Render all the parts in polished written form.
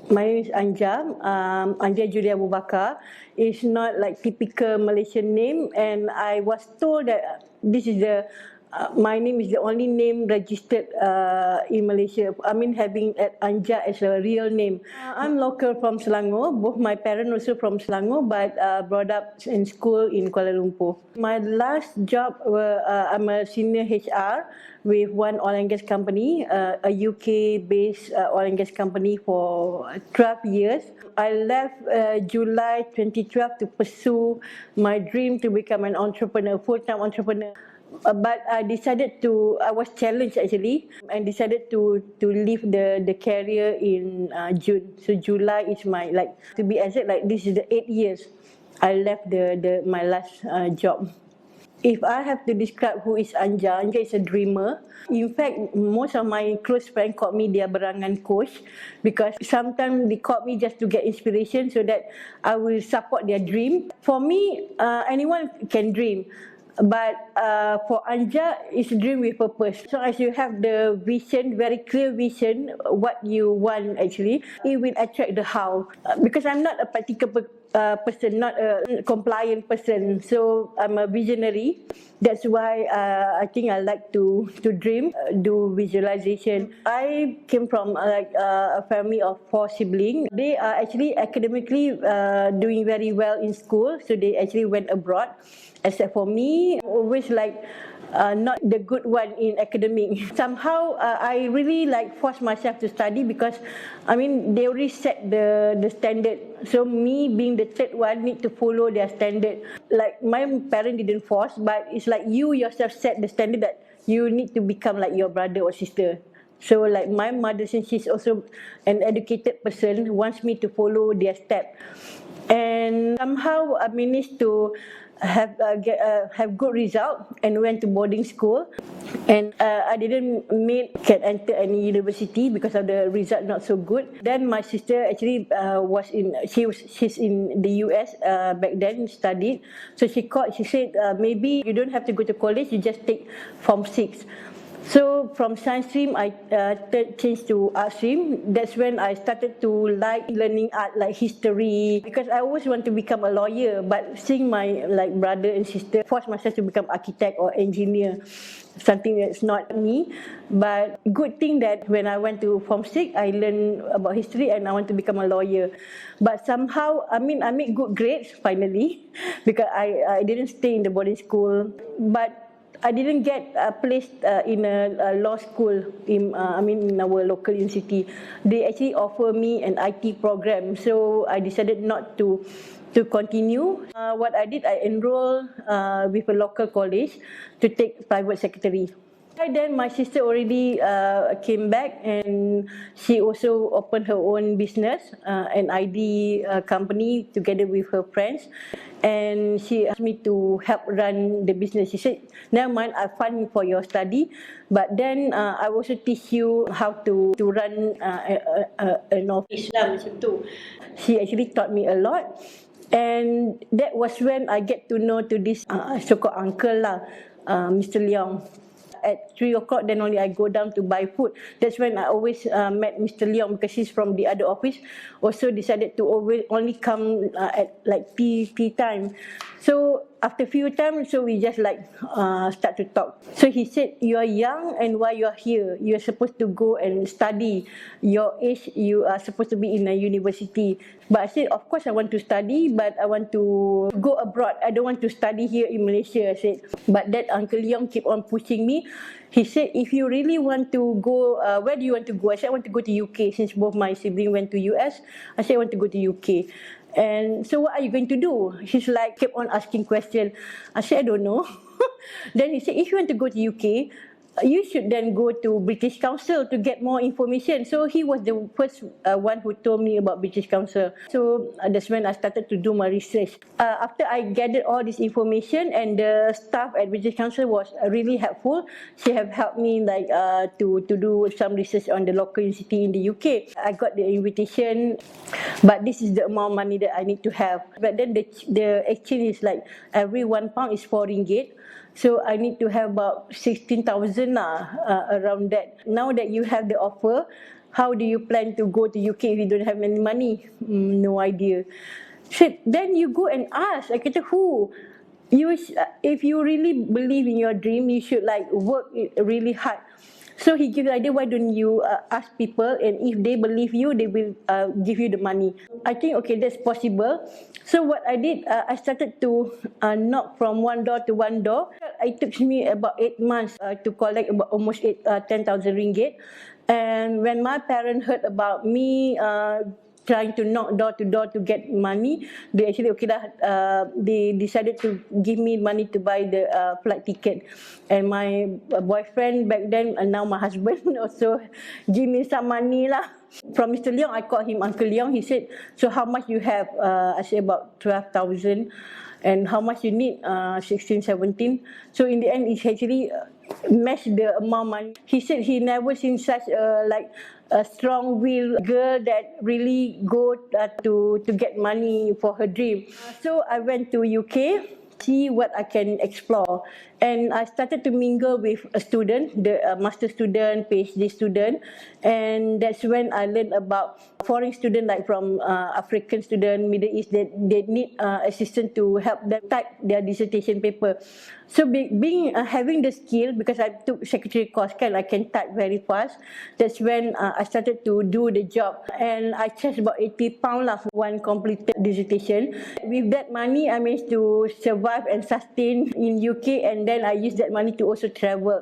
My name is Anja. Anja Juliah Bakar. It's not like typical Malaysian name, and I was told that this is my name is the only name registered in Malaysia. I mean, having Anja as a real name. I'm local from Selangor. Both my parents also from Selangor, but brought up in school in Kuala Lumpur. My last job, I'm a senior HR with one oil and gas company, a UK-based oil and gas company for 12 years. I left July 2012 to pursue my dream to become an entrepreneur, full-time entrepreneur. But I was challenged actually, and decided to leave the career in June. So July is my, to be exact, this is the 8 years I left my last job. If I have to describe who is Anja, Anja is a dreamer. In fact, most of my close friends call me their berangan coach, because sometimes they call me just to get inspiration so that I will support their dream. For me, anyone can dream. But for Anja, it's dream with purpose. So as you have the vision, very clear vision, what you want actually, it will attract the how. Because I'm not a practical person, not a compliant person. So I'm a visionary. That's why I think I like to dream, do visualization. I came from a family of 4 siblings. They are actually academically doing very well in school, so they actually went abroad. Except for me, always not the good one in academic. Somehow I really force myself to study, because they already set the standard. So me being the third one need to follow their standard. Like my parents didn't force, but it's like you yourself set the standard that you need to become like your brother or sister. So my mother, since she's also an educated person, wants me to follow their step. And somehow I managed to have good result and went to boarding school. And I didn't can enter any university because of the result not so good. Then my sister actually she's in the US back then, studied. So she said maybe you don't have to go to college, you just take Form 6. So from science stream, I changed to art stream. That's when I started to like learning art, like history, because I always want to become a lawyer. But seeing my brother and sister, forced myself to become architect or engineer, something that's not me. But good thing that when I went to Form 6, I learned about history and I want to become a lawyer. But somehow, I made good grades finally, because I didn't stay in the boarding school. But I didn't get placed in a law school in our local university. They actually offer me an IT program, so I decided not to continue. What I did, I enrolled with a local college to take private secretary. By then, my sister already came back, and she also opened her own business, an ID company, together with her friends. And she asked me to help run the business. She said, "Never mind, I fund for your study, but then I also teach you how to run an office lah macam tu." She actually taught me a lot. And that was when I get to know to this so-called uncle lah, Mr. Leong. At 3 o'clock, then only I go down to buy food. That's when I always met Mr. Leong, because he's from the other office. Also decided to only come at tea time. So after a few times, so we just start to talk. So he said, "You are young, and while you are here, you are supposed to go and study. Your age, you are supposed to be in a university." But I said, "Of course I want to study, but I want to go abroad. I don't want to study here in Malaysia," I said. But that Uncle Leong keep on pushing me. He said, "If you really want to go, where do you want to go?" I said, "I want to go to UK, since both my siblings went to US. I said, I want to go to UK. And so what are you going to do?" He's kept on asking questions. I said, "I don't know." Then he said, "If you want to go to UK, you should then go to British Council to get more information." So he was the first one who told me about British Council. So that's when I started to do my research. After I gathered all this information, and the staff at British Council was really helpful. She have helped me to do some research on the local university in the UK. I got the invitation, but this is the amount of money that I need to have. But then the exchange is every £1 is 4 ringgit. So I need to have about 16,000 around that. Now that you have the offer, how do you plan to go to UK if you don't have any money? No idea. Said, then you go and ask. I kata, who? If you really believe in your dream, you should like work really hard. So he gives the idea, why don't you ask people, and if they believe you, they will give you the money. I think, okay, that's possible. So what I did, I started to knock from one door to one door. It took me about 8 months to collect about almost 10,000 ringgit. And when my parents heard about me trying to knock door to door to get money, they actually they decided to give me money to buy the flight ticket. And my boyfriend back then, and now my husband, also give me some money lah. From Mr. Leong, I called him Uncle Leong. He said, so how much you have? I said about 12,000. And how much you need? 16, 17. So in the end, it actually matched the amount money. He said he never seen such a strong-willed girl that really go to get money for her dream. So I went to UK, see what I can explore. And I started to mingle with a student, the master student, PhD student. And that's when I learned about foreign students, like from African student, Middle East, they need assistance to help them type their dissertation paper. So having the skill, because I took secretary course, I can type very fast. That's when I started to do the job. And I charged about £80 for one completed dissertation. With that money, I managed to survive and sustain in UK, and then I used that money to also travel.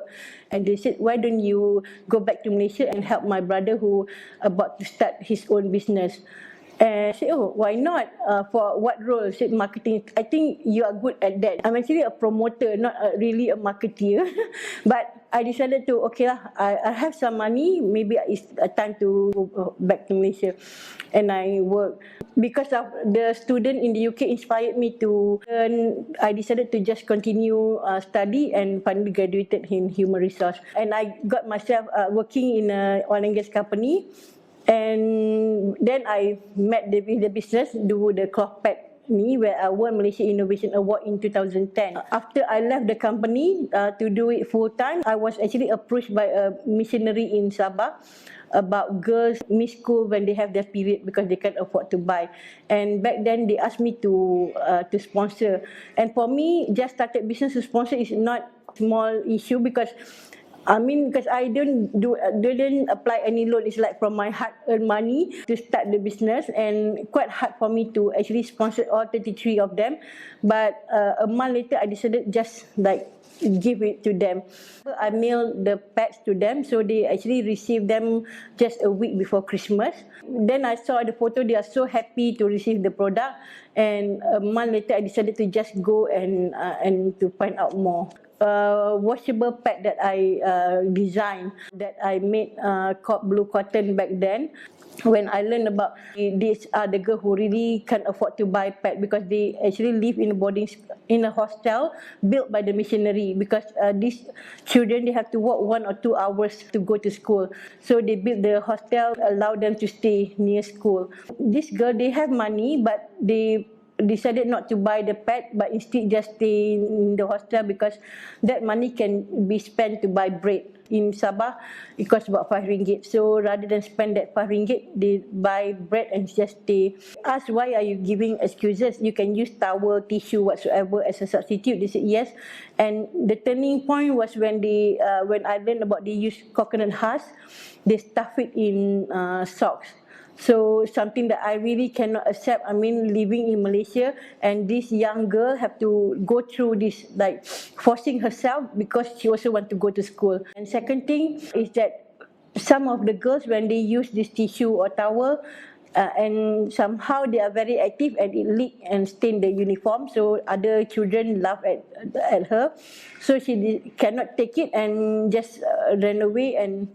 And they said, why don't you go back to Malaysia and help my brother who about to start his own business? And I said, oh, why not? For what role? I said, marketing. I think you are good at that. I'm actually a promoter, not really a marketeer. But I decided to, okay lah, I have some money, maybe it's time to go back to Malaysia. And I work. Because of the student in the UK inspired me to learn, I decided to just continue study and finally graduated in human resource. And I got myself working in an oil and gas company. And then I met the business, do the cloth pad me, where I won Malaysia Innovation Award in 2010. After I left the company to do it full time, I was actually approached by a missionary in Sabah about girls miss school when they have their period because they can't afford to buy. And back then they asked me to sponsor. And for me, just started business to sponsor is not small issue, because because I didn't apply any loan. It's like from my hard-earned money to start the business, and quite hard for me to actually sponsor all 33 of them. But a month later, I decided just like give it to them. I mailed the packs to them, so they actually received them just a week before Christmas. Then I saw the photo, they are so happy to receive the product, and a month later I decided to just go and to find out more. Washable pad that I designed, that I made blue cotton back then. When I learned about these are the girls who really can't afford to buy pad, because they actually live in a hostel built by the missionary, because these children, they have to walk 1 or 2 hours to go to school. So they built the hostel, allow them to stay near school. This girl, they have money, but they decided not to buy the pad, but instead just stay in the hostel, because that money can be spent to buy bread. In Sabah, it costs about RM5. So rather than spend that RM5, they buy bread and just stay. Ask, why are you giving excuses? You can use towel, tissue, whatsoever as a substitute. They said yes. And the turning point was when I learned about they use coconut husk, they stuff it in socks. So something that I really cannot accept. Living in Malaysia, and this young girl have to go through this, like forcing herself because she also want to go to school. And second thing is that some of the girls, when they use this tissue or towel, and somehow they are very active and it leak and stain the uniform. So other children laugh at her. So she cannot take it and just ran away and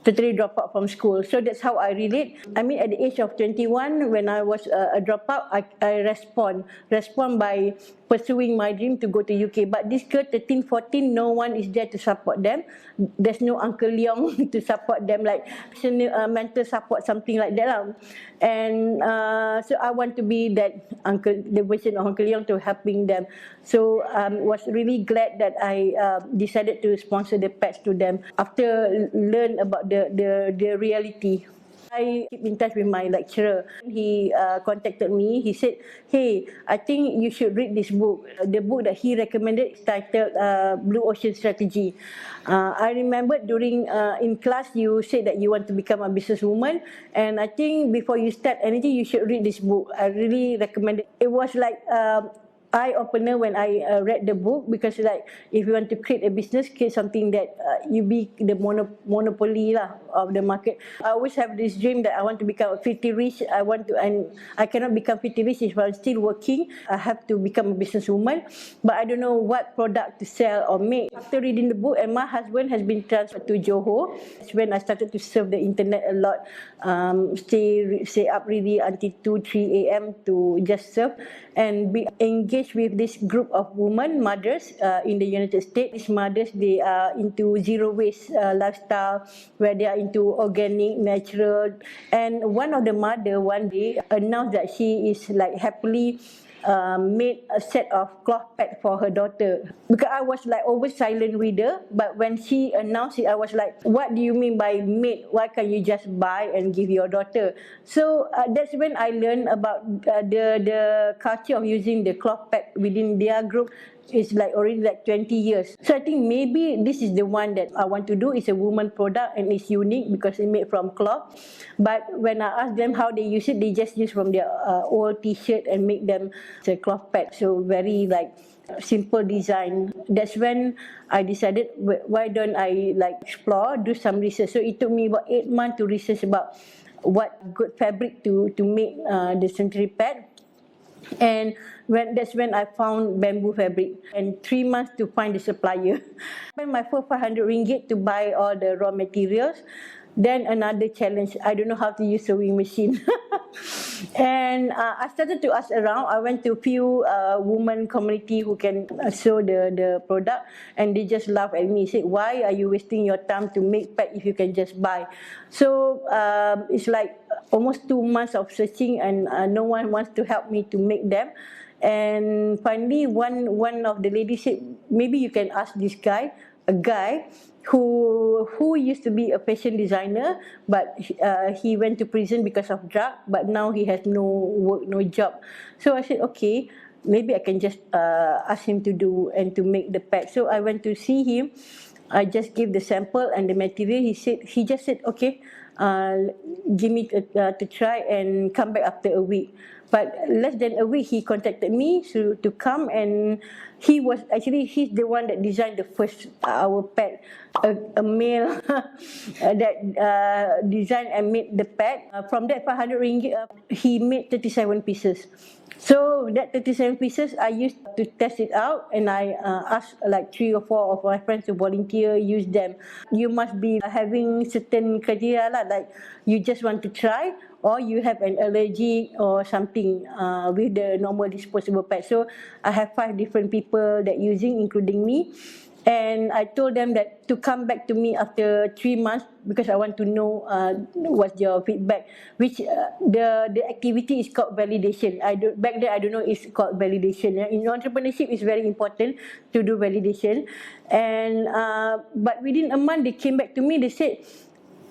totally drop out from school. So that's how I relate. At the age of 21, when I was a dropout, I respond by pursuing my dream to go to UK. But this girl, 13, 14, no one is there to support them. There's no Uncle Leong to support them, like mental support, something like that. And so I want to be that the version of Uncle Leong to helping them. So was really glad that I decided to sponsor the pets to them after learn about the reality. I keep in touch with my lecturer. He contacted me. He said, "Hey, I think you should read this book." The book that he recommended is titled Blue Ocean Strategy. I remember during in class you said that you want to become a businesswoman, and I think before you start anything, you should read this book. I really recommend it. It was like eye opener when I read the book, because like if you want to create a business, create something that you be the monopoly lah of the market. I always have this dream that I want to become filthy rich. And I cannot become filthy rich if I'm still working. I have to become a businesswoman, but I don't know what product to sell or make. After reading the book, and my husband has been transferred to Johor, that's when I started to surf the internet a lot. Stay up really until 2-3 a.m. to just surf and be engaged with this group of women, mothers in the United States. These mothers, they are into zero waste lifestyle, where they are into organic, natural. And one of the mother one day announced that she is like happily made a set of cloth pad for her daughter. Because I was like always silent reader, but when she announced it, I was like, what do you mean by made? Why can't you just buy and give your daughter? So that's when I learned about the culture of using the cloth pad within their group. It's like already like 20 years. So I think maybe this is the one that I want to do. It's a woman product and it's unique because it's made from cloth. But when I ask them how they use it, they just use from their old t-shirt and make them a cloth pad. So very like simple design. That's when I decided, why don't I like explore, do some research. So it took me about 8 months to research about what good fabric to make the sanitary pad. And that's when I found bamboo fabric, and 3 months to find the supplier. I spent my first 500 ringgit to buy all the raw materials. Then another challenge, I don't know how to use sewing machine. And I started to ask around. I went to a few women community who can sew the product, and they just laugh at me. Say, why are you wasting your time to make pad if you can just buy? So it's like almost 2 months of searching, and no one wants to help me to make them. And finally, one of the ladies said, maybe you can ask this guy, a guy who used to be a fashion designer, but he went to prison because of drug, but now he has no work, no job. So I said, okay, maybe I can just ask him to do and to make the pad. So I went to see him. I just gave the sample and the material. He just said, okay, give me to try and come back after a week. But less than a week, he contacted me to come, and he's the one that designed the first our pad, a male that designed and made the pad. From that 500 ringgit, he made 37 pieces. So that 37 pieces I used to test it out, and I asked like 3 or 4 of my friends to volunteer, use them. You must be having certain criteria lah, like you just want to try, or you have an allergy or something with the normal disposable pad. So I have 5 different people that using, including me. And I told them that to come back to me after 3 months, because I want to know what's your feedback. Which the activity is called validation. Back then I don't know it's called validation. In entrepreneurship, it's very important to do validation. And but within a month, they came back to me. They said,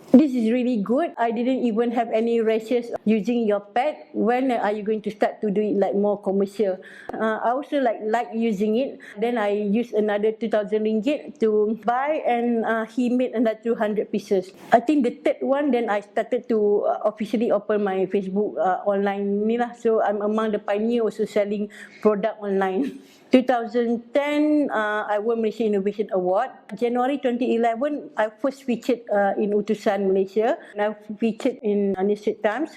this is really good. I didn't even have any rashes using your pad. When are you going to start to do it like more commercial? I also like using it. Then I used another 2,000 ringgit to buy, and he made another 200 pieces. I think the third one, then I started to officially open my Facebook online ni lah. So I'm among the pioneer also selling product online. 2010, I won Malaysia Innovation Award. January 2011, I first featured in Utusan, Malaysia. And I featured in Straits Times.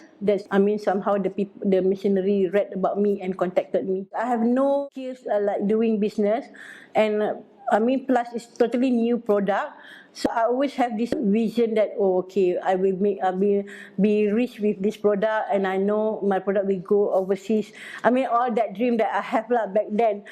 Somehow the missionary read about me and contacted me. I have no skills like doing business, and plus it's totally new product. So I always have this vision that, I will be rich with this product, and I know my product will go overseas. All that dream that I have back then,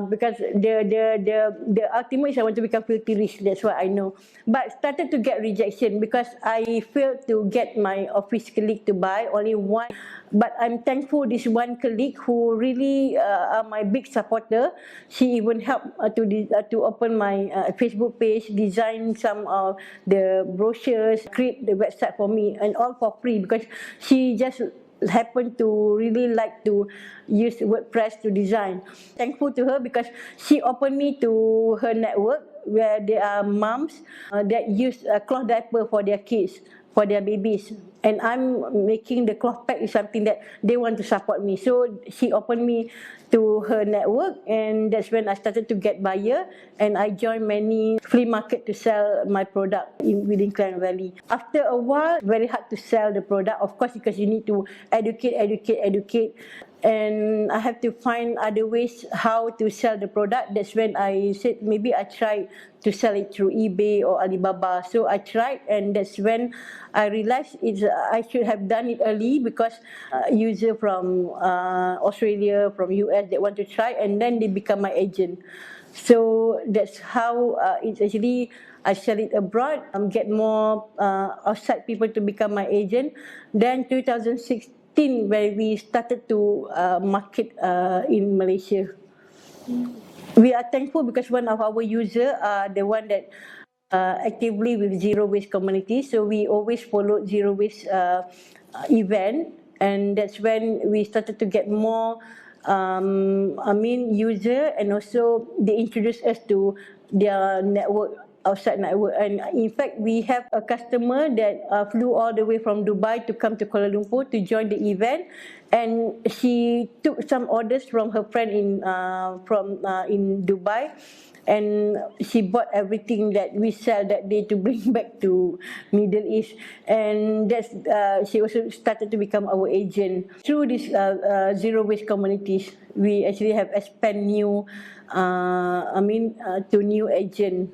because the ultimate is I want to become filthy rich. That's what I know. But started to get rejection because I failed to get my office colleague to buy. Only one But I'm thankful this one colleague who really are my big supporter. She even helped to open my Facebook page, design some of the brochures, create the website for me, and all for free because she just happened to really like to use WordPress to design. Thankful to her because she opened me to her network where there are moms that use cloth diaper for their kids, for their babies. And I'm making the cloth pack is something that they want to support me. So she opened me to her network, and that's when I started to get buyer, and I joined many flea market to sell my product within Klang Valley. After a while, very hard to sell the product, of course, because you need to educate. And I have to find other ways how to sell the product. That's when I said maybe I try to sell it through eBay or Alibaba. So I tried, and that's when I realized I should have done it early because user from Australia, from US, they want to try, and then they become my agent. So that's how it's actually I sell it abroad, get more outside people to become my agent. Then 2016, where we started to market in Malaysia. We are thankful because one of our users are the one that actively with zero waste community. So we always follow zero waste event, and that's when we started to get more user, and also they introduced us to their network, outside network. And in fact, we have a customer that flew all the way from Dubai to come to Kuala Lumpur to join the event, and she took some orders from her friend in Dubai, and she bought everything that we sell that day to bring back to Middle East. And that's she also started to become our agent through this zero waste communities. We actually have expand new to new agent.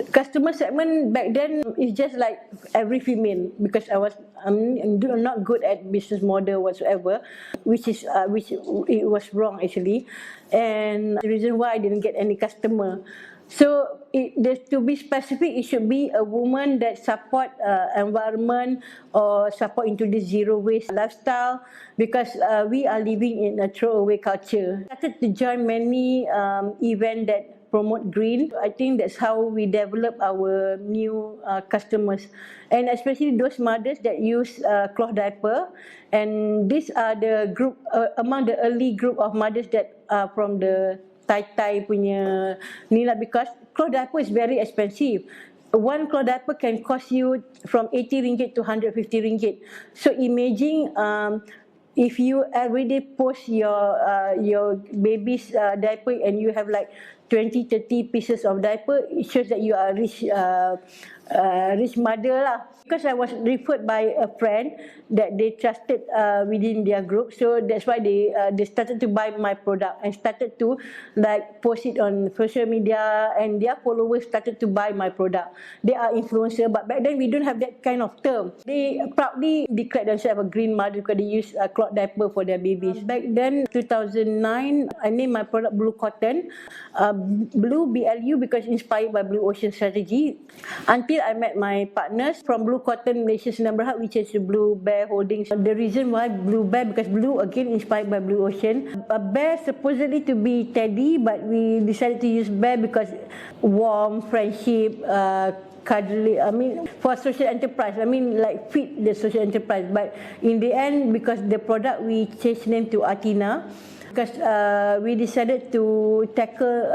Customer segment back then is just like every female, because I'm not good at business model whatsoever, which it was wrong actually, and the reason why I didn't get any customer. So to be specific, it should be a woman that support environment or support into this zero waste lifestyle, because we are living in a throwaway culture. I started to join many events that promote green. I think that's how we develop our new customers, and especially those mothers that use cloth diaper. And these are the group among the early group of mothers that are from the Tai punya ni lah, because cloth diaper is very expensive. One cloth diaper can cost you from 80 ringgit to 150 ringgit. So imagine if you everyday post your baby's diaper, and you have like 20-30 pieces of diaper, it shows that you are rich mother lah. Because I was referred by a friend that they trusted within their group, so that's why they started to buy my product and started to like post it on social media, and their followers started to buy my product. They are influencer, but back then we don't have that kind of term. They proudly declared themselves a green mother because they use cloth diaper for their babies. Back then, 2009, I named my product Blue Cotton. Blue, BLU, because inspired by Blue Ocean Strategy. Until I met my partners from Blue Cotton Malaysia Sdn Bhd, which is Blubear Holdings. The reason why Bluebear, because blue again inspired by Blue Ocean. A bear supposedly to be teddy, but we decided to use bear because warm, friendship, cuddly, for social enterprise, like fit the social enterprise. But in the end, because the product, we changed name to Athena, because we decided to tackle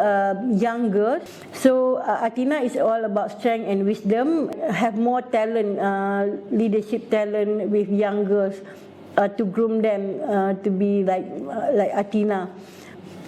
young girls. So Athena is all about strength and wisdom, have more talent, leadership talent with young girls, to groom them to be like Athena.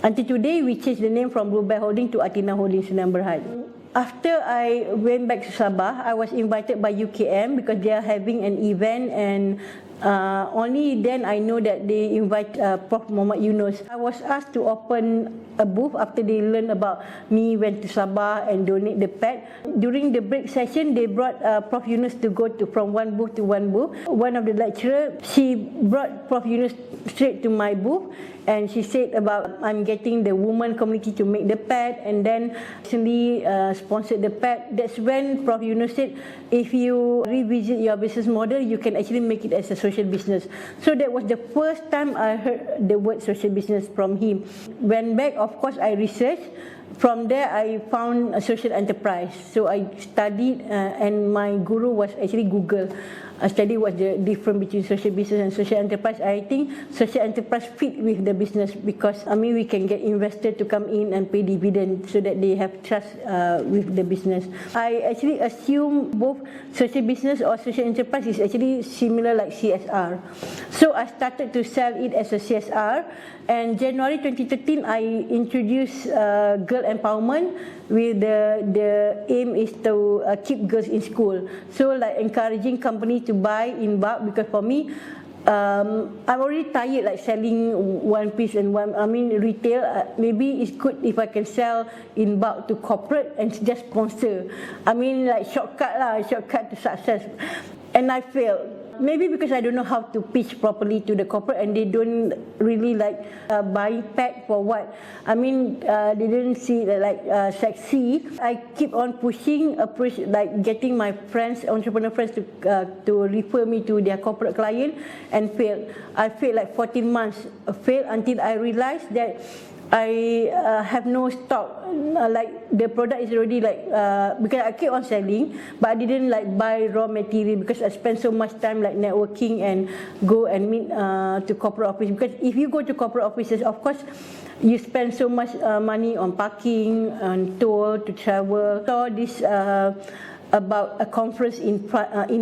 Until today, we changed the name from Blubear Holdings to Athena Holdings Sdn Bhd. After I went back to Sabah, I was invited by UKM because they are having an event, and only then I know that they invite Prof. Muhammad Yunus. I was asked to open a booth after they learned about me, went to Sabah and donate the pad. During the break session, they brought Prof. Yunus to go from one booth to one booth. One of the lecturer, she brought Prof. Yunus straight to my booth, and she said about I'm getting the women community to make the pad, and then recently sponsored the pad. That's when Prof. Yunus said, if you revisit your business model, you can actually make it as a social business. So that was the first time I heard the word social business from him. Went back, of course, I researched. From there, I found a social enterprise. So I studied, and my guru was actually Google. I studied what's the difference between social business and social enterprise. I think social enterprise fit with the business because we can get investors to come in and pay dividend so that they have trust with the business. I actually assume both social business or social enterprise is actually similar like CSR. So I started to sell it as a CSR. And January 2013, I introduced girl empowerment with the aim is to keep girls in school. So like encouraging company to buy in bulk, because for me, I'm already tired like selling one piece and retail. Maybe it's good if I can sell in bulk to corporate and just sponsor. Like shortcut to success. And I failed. Maybe because I don't know how to pitch properly to the corporate, and they don't really like buying pack for what. They didn't see like sexy. I keep on pushing, like getting my friends, entrepreneur friends to refer me to their corporate client, and failed. I failed like 14 months. Failed until I realized that I have no stock. Like the product is already like because I keep on selling, but I didn't like buy raw material because I spent so much time like networking and go and meet to corporate office. Because if you go to corporate offices, of course, you spend so much money on parking, on tour to travel. Saw this about a conference in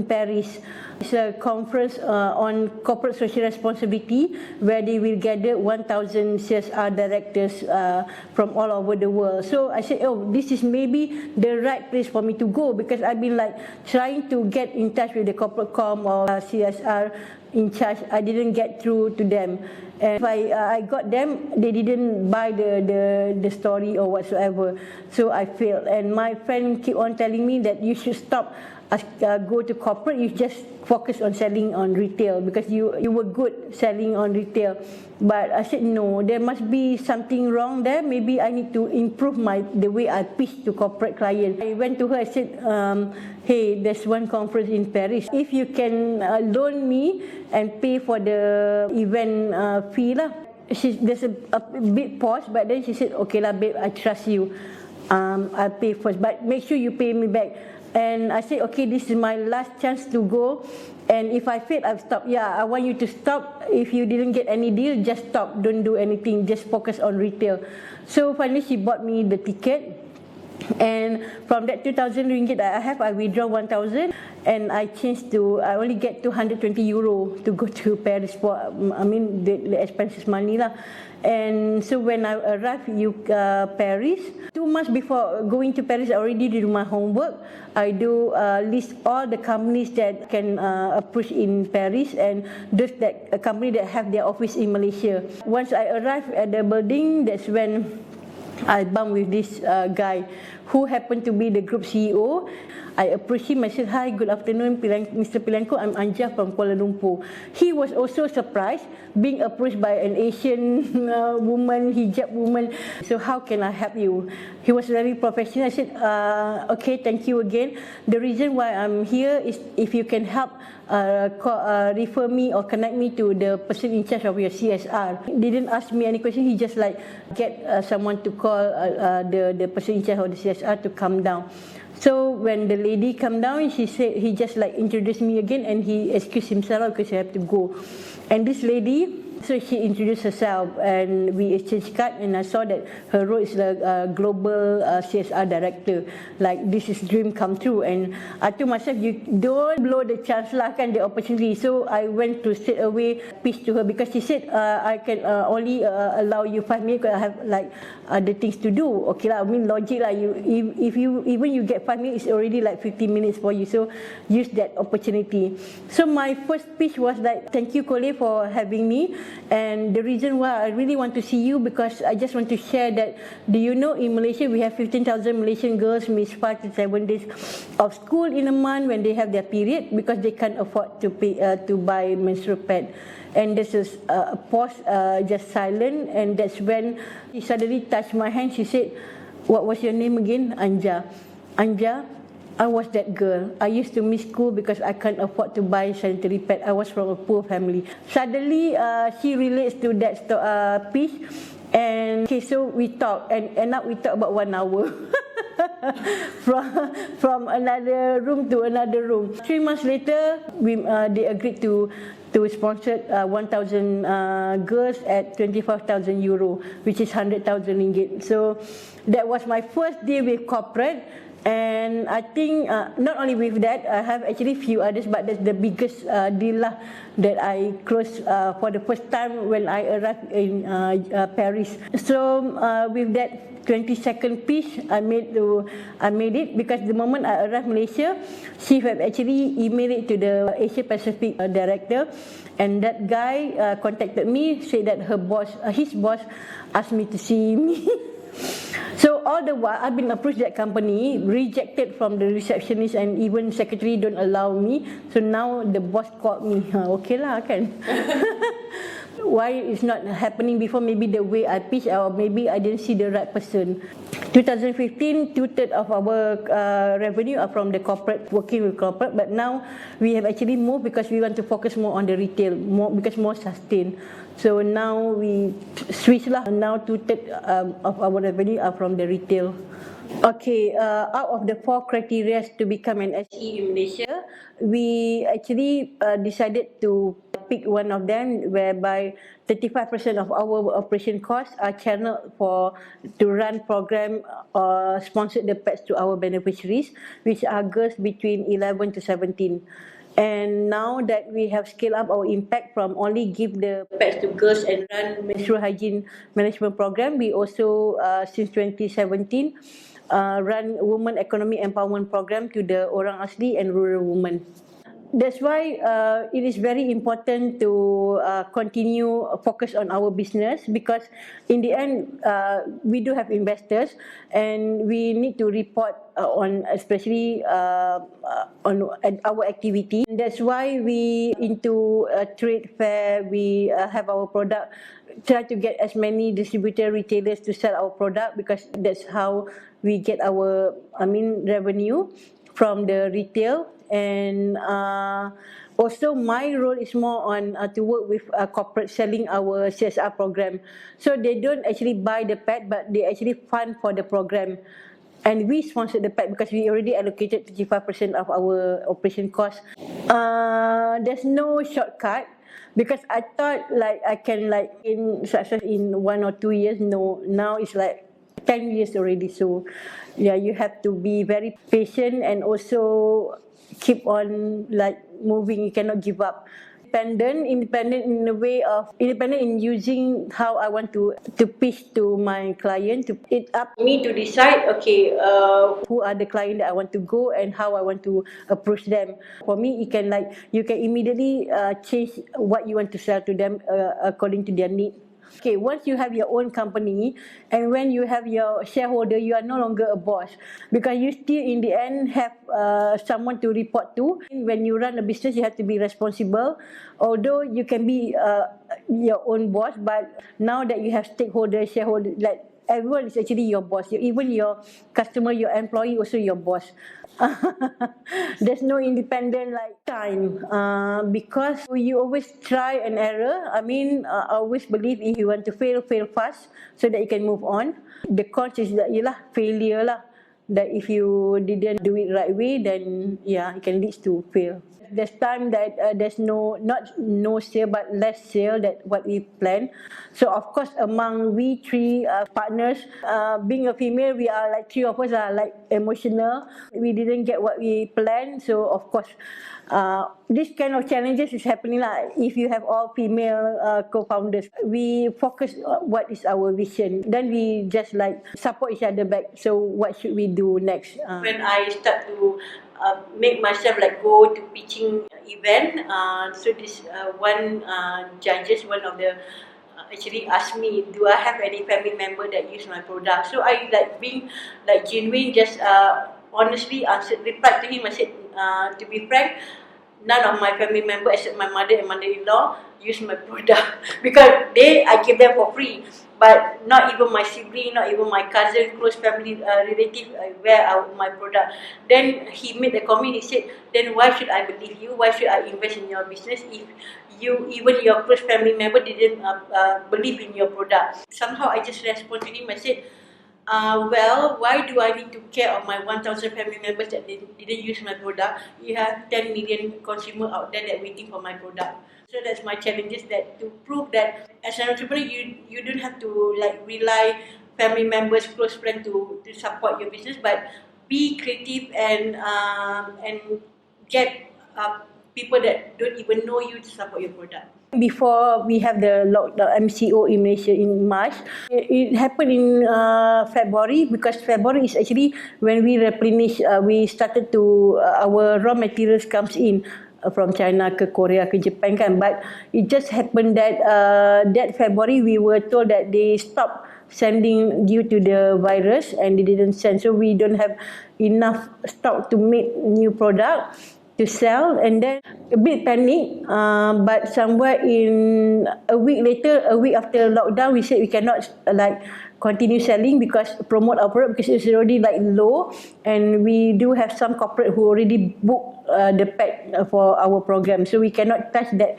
Paris. It's a conference on corporate social responsibility where they will gather 1,000 CSR directors from all over the world. So I said, this is maybe the right place for me to go, because I've been like trying to get in touch with the corporate com or CSR in charge. I didn't get through to them. And if I got them, they didn't buy the story or whatsoever. So I failed. And my friend keep on telling me that you should stop, go to corporate, you just focus on selling on retail because you were good selling on retail. But I said no, there must be something wrong there. Maybe I need to improve the way I pitch to corporate client. I went to her, I said, hey, there's one conference in Paris. If you can loan me and pay for the event fee lah. There's a big pause, but then she said, okay lah babe, I trust you. I'll pay first, but make sure you pay me back. And I said, okay, this is my last chance to go. And if I fail, I'll stop. Yeah, I want you to stop. If you didn't get any deal, just stop. Don't do anything. Just focus on retail. So finally, she bought me the ticket. And from that 2,000 ringgit that I have, I withdraw 1,000. And I changed I only get 220 euro to go to Paris for, the expenses money lah. And so when I arrived in Paris, 2 months before going to Paris, I already do my homework. I do list all the companies that can approach in Paris and those company that have their office in Malaysia. Once I arrived at the building, that's when I bumped with this guy who happened to be the group CEO. I approached him. I said, hi, good afternoon, Mr. Pilanko. I'm Anja from Kuala Lumpur. He was also surprised being approached by an Asian woman, hijab woman. So how can I help you? He was very professional. I said, okay, thank you again. The reason why I'm here is if you can help refer me or connect me to the person in charge of your CSR. He didn't ask me any question. He just like get someone to call the person in charge of the CSR to come down. So when the lady come down, she said he just like introduced me again, and he excused himself because he had to go. And this lady, so she introduced herself, and we exchanged cards, and I saw that her role is the global CSR director. Like, this is dream come true. And I told myself, you don't blow the chance lah, kan, the opportunity. So I went to straight away pitch to her, because she said, I can only allow you 5 minutes because I have like other things to do. Okay lah, logic lah. If you get 5 minutes, it's already like 15 minutes for you. So use that opportunity. So my first pitch was like, thank you, Kole, for having me. And the reason why I really want to see you, because I just want to share that, do you know in Malaysia we have 15,000 Malaysian girls miss 5 to 7 days of school in a month when they have their period because they can't afford to pay to buy menstrual pad. And this is a pause, just silent, and that's when she suddenly touched my hand. She said, what was your name again? Anja. Anja, I was that girl. I used to miss school because I can't afford to buy sanitary pad. I was from a poor family. Suddenly, she relates to that piece, and okay, so we talk, and end up we talk about 1 hour. from another room to another room. 3 months later, they agreed to sponsor 1,000 girls at 25,000 euro, which is 100,000 ringgit. So that was my first deal with corporate. And I think not only with that, I have actually few others, but that's the biggest deal lah that I closed for the first time when I arrived in Paris. So with that 22nd piece, I made it because the moment I arrived Malaysia, she have actually emailed it to the Asia Pacific director, and that guy contacted me, said that his boss asked me to see me. So all the while I've been approached that company, rejected from the receptionist, and even secretary don't allow me. So now the boss called me. Okay lah kan. Why it's not happening before? Maybe the way I pitch, or maybe I didn't see the right person. 2015, 2/3 of our revenue are from the corporate, working with corporate. But now we have actually moved because we want to focus more on the retail, because more sustain. So now we switch lah. Now 2/3 of our revenue are from the retail. Okay, out of the 4 criteria to become an SE in Malaysia, we actually decided to pick one of them, whereby 35% of our operation costs are channeled to run program or sponsor the pets to our beneficiaries, which are girls between 11 to 17. And now that we have scaled up our impact from only give the pets to girls and run menstrual hygiene management program, we also since 2017 run women economy empowerment program to the orang asli and rural women. That's why it is very important to continue focus on our business, because in the end we do have investors and we need to report on, especially on our activity. And that's why we into a trade fair, we have our product, try to get as many distributor retailers to sell our product, because that's how we get our revenue from the retail. And also my role is more on to work with corporate selling our CSR program. So they don't actually buy the pet, but they actually fund for the program. And we sponsor the pet because we already allocated 35% of our operation cost. There's no shortcut, because I thought like I can in success in 1 or 2 years. No, now it's like 10 years already. So yeah, you have to be very patient and also keep on moving. You cannot give up. Independent in the way of independent in using how I want to pitch to my client. It's up to me to decide, okay, who are the client that I want to go and how I want to approach them. For me, you can immediately change what you want to sell to them according to their need. Okay, once you have your own company and when you have your shareholder, you are no longer a boss, because you still in the end have someone to report to. When you run a business, you have to be responsible. Although you can be your own boss, but now that you have stakeholders, shareholders, everyone is actually your boss. Even your customer, your employee, also your boss. There's no independent time, because you always try and error. I always believe if you want to fail fast so that you can move on. The cons is that failure lah. That if you didn't do it right way, then yeah, it can lead to fail. There's time that there's no sale, but less sale than what we planned. So of course, among we 3 partners, being a female, we are 3 of us are emotional. We didn't get what we planned. So of course, this kind of challenges is happening if you have all female co-founders. We focus on what is our vision. Then we just support each other back. So what should we do next? When I start to make myself go to pitching event, so this one judges, one of the actually asked me, do I have any family member that use my product? So I being genuine, just honestly replied to him. I said, to be frank, none of my family members except my mother and mother-in-law use my product because I give them for free. but not even my sibling, not even my cousin, close family relative wear my product. Then he made a comment. He said, "Then why should I believe you? Why should I invest in your business if you, even your close family member, didn't believe in your product?" Somehow I just responded to him. I said, well, why do I need to care of my 1,000 family members that they didn't use my product? You have 10 million consumers out there that waiting for my product. So that's my challenges, that to prove that as an entrepreneur, you don't have to like rely family members, close friends to support your business, but be creative and get people that don't even know you to support your product. Before we have the lockdown MCO in Malaysia in March, it happened in February, because February is actually when we replenish, we started to, our raw materials comes in from China ke Korea ke Japan kan, but it just happened that that February we were told that they stopped sending due to the virus, and they didn't send, so we don't have enough stock to make new product to sell. And then a bit panic, but somewhere in a week later, a week after lockdown, we said we cannot like continue selling because promote our product, because it's already like low, and we do have some corporate who already booked the pack for our program, so we cannot touch that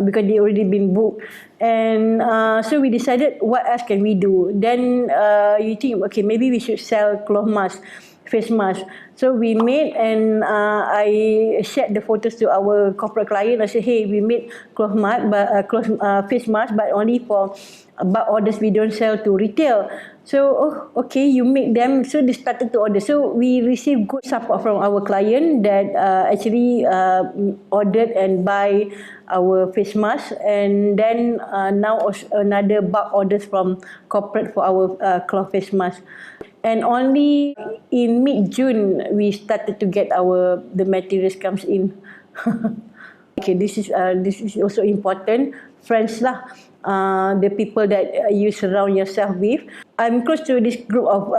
because they already been booked. And so we decided, what else can we do? Then you think, okay, maybe we should sell cloth mask, face mask. So we made, and I shared the photos to our corporate client. I said, hey, we made cloth mask, but face mask, but only for bulk orders. We don't sell to retail. So, oh, okay, you make them. So they started to order. So we received good support from our client that actually ordered and buy our face mask. And then now also another bulk orders from corporate for our cloth face mask. And only in mid-June we started to get the materials comes in. Okay, this is also important. Friends lah, the people that you surround yourself with. I'm close to this group of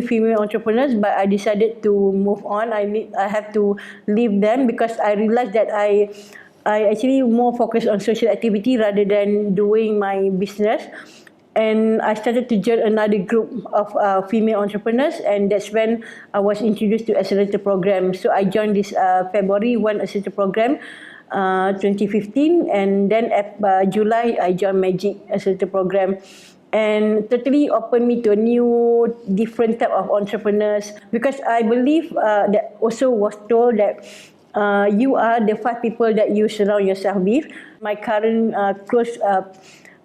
female entrepreneurs, but I decided to move on. I have to leave them because I realized that I actually more focused on social activity rather than doing my business. And I started to join another group of female entrepreneurs, and that's when I was introduced to accelerator program. So I joined this February 1 accelerator program, 2015, and then at July I joined Magic accelerator program, and totally opened me to a new, different type of entrepreneurs, because I believe that also was told that you are the 5 people that you surround yourself with. My current close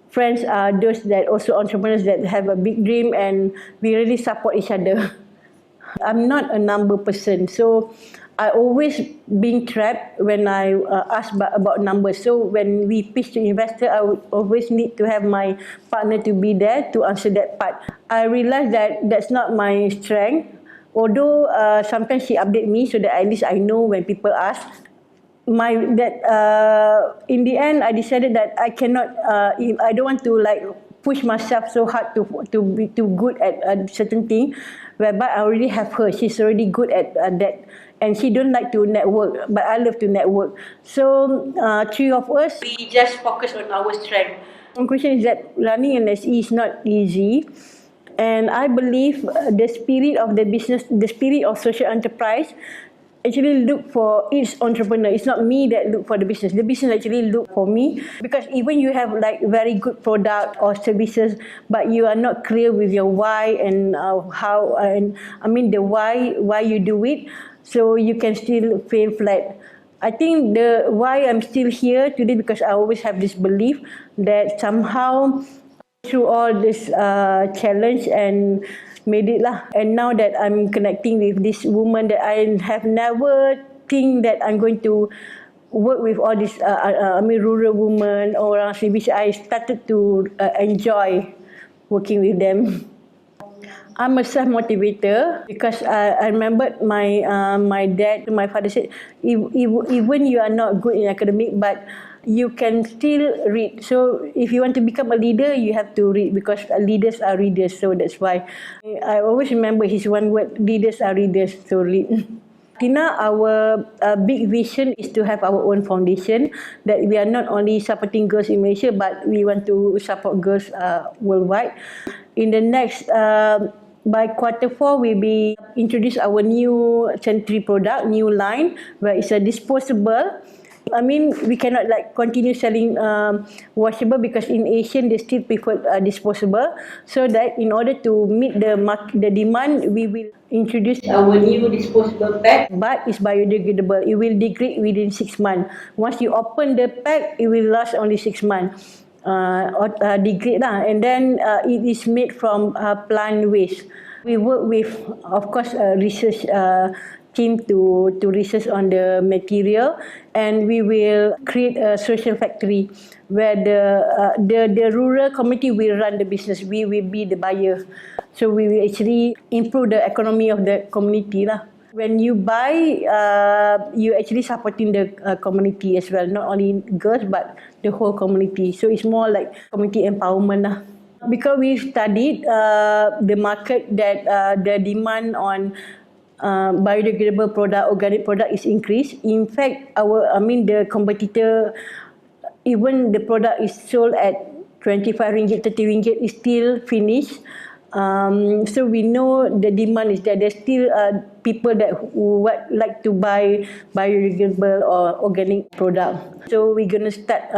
friends are those that also entrepreneurs that have a big dream, and we really support each other. I'm not a number person, so I always being trapped when I ask about numbers. So when we pitch to investor, I would always need to have my partner to be there to answer that part. I realized that that's not my strength, although sometimes she update me so that at least I know when people ask. In the end, I decided that I cannot. I don't want to like push myself so hard to be too good at a certain thing, whereby I already have her. She's already good at that, and she don't like to network, but I love to network. So 3 of us, we just focus on our strength. Conclusion is that running an SE is not easy. And I believe the spirit of the business, the spirit of social enterprise, actually look for each entrepreneur. It's not me that look for the business. The business actually look for me, because even you have like very good product or services, but you are not clear with your why and how, and the why you do it, so you can still fail flat. I think the why I'm still here today, because I always have this belief that somehow through all this challenge and made it lah. And now that I'm connecting with this woman that I have never think that I'm going to work with all these rural women or orang asli, which I started to enjoy working with them. I'm a self-motivator, because I remembered my dad, my father said, even you are not good in academic, but you can still read. So if you want to become a leader, you have to read, because leaders are readers. So that's why I always remember his one word: leaders are readers. So read. Tina, our big vision is to have our own foundation, that we are not only supporting girls in Malaysia, but we want to support girls worldwide. In the next, by quarter 4, we'll be introduce our new sanitary product, new line, where it's a disposable. I mean, we cannot like continue selling washable because in Asian they still prefer disposable. So that in order to meet the demand, we will introduce our new disposable pack, but it's biodegradable. It will degrade within 6 months. Once you open the pack, it will last only 6 months. Degrade lah, and then it is made from plant waste. We work with, of course, research team to research on the material, and we will create a social factory where the rural community will run the business. We will be the buyer, so we will actually improve the economy of the community lah. When you buy, you actually supporting the community as well, not only girls but the whole community. So it's more like community empowerment lah. Because we studied the market, that the demand on biodegradable product, organic product is increased. In fact, the competitor, even the product is sold at 25 ringgit, 30 ringgit, is still finished. So we know the demand is there. There's still people that would like to buy biodegradable or organic product. So we're going to start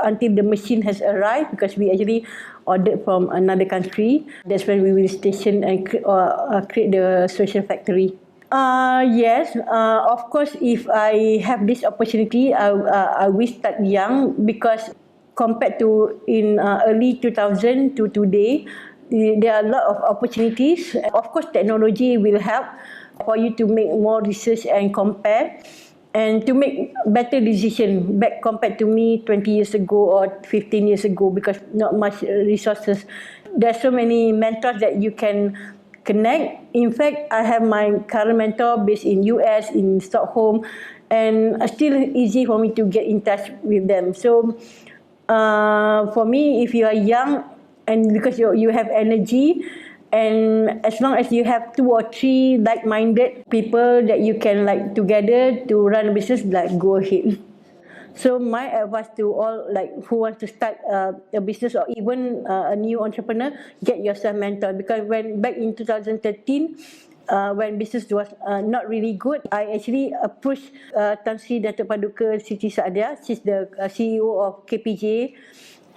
until the machine has arrived, because we actually ordered from another country. That's when we will station and create the social factory. Yes, of course, if I have this opportunity, I will start young, because compared to in early 2000 to today, there are a lot of opportunities. Of course, technology will help for you to make more research and compare, and to make better decision back compared to me 20 years ago or 15 years ago, because not much resources. There's so many mentors that you can connect. In fact, I have my current mentor based in US, in Stockholm, and still easy for me to get in touch with them. So for me, if you are young, and because you have energy, and as long as you have 2 or 3 like-minded people that you can like together to run a business, like, go ahead. So my advice to all like who want to start a business, or even a new entrepreneur, get yourself mentor. Because when back in 2013, when business was not really good, I actually approached Tan Sri Datuk Paduka Siti Sadia. She's the CEO of KPJ,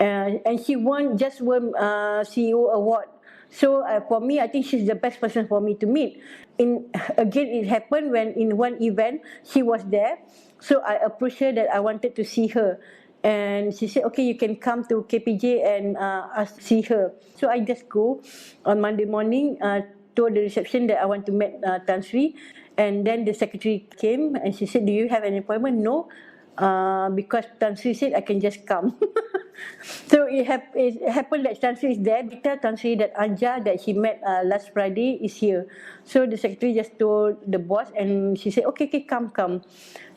and she just won CEO award. So for me, I think she's the best person for me to meet. Again, it happened when in one event she was there. So I approached her that I wanted to see her, and she said, "Okay, you can come to KPJ and see her." So I just go on Monday morning, told the reception that I want to meet Tan Sri, and then the secretary came and she said, "Do you have an appointment?" No, because Tan Sri said I can just come. So it happened that Tan Sri is there. We tell Tan Sri that Anja that she met last Friday is here. So the secretary just told the boss, and she said, okay, come.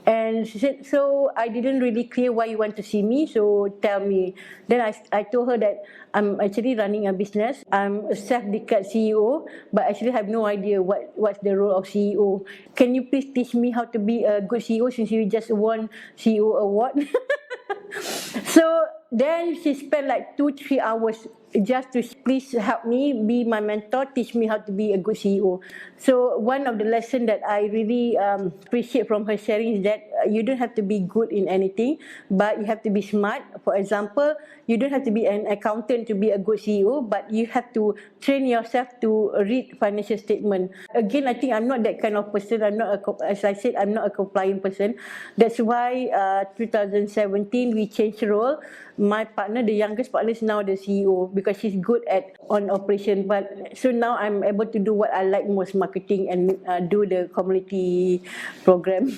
And she said, so I didn't really clear why you want to see me, so tell me. Then I told her that I'm actually running a business. I'm a self-declared CEO, but actually have no idea what's the role of CEO. Can you please teach me how to be a good CEO, since you just won CEO award? So then she spent like 2-3 hours just to please help me, be my mentor, teach me how to be a good CEO. So one of the lessons that I really appreciate from her sharing is that you don't have to be good in anything, but you have to be smart. For example, you don't have to be an accountant to be a good CEO, but you have to train yourself to read financial statement. Again, I think I'm not that kind of person. As I said, I'm not a compliant person. That's why 2017 we changed role. My partner, the youngest partner, is now the CEO, because she's good on operation. But so now I'm able to do what I like most, marketing, and do the community program.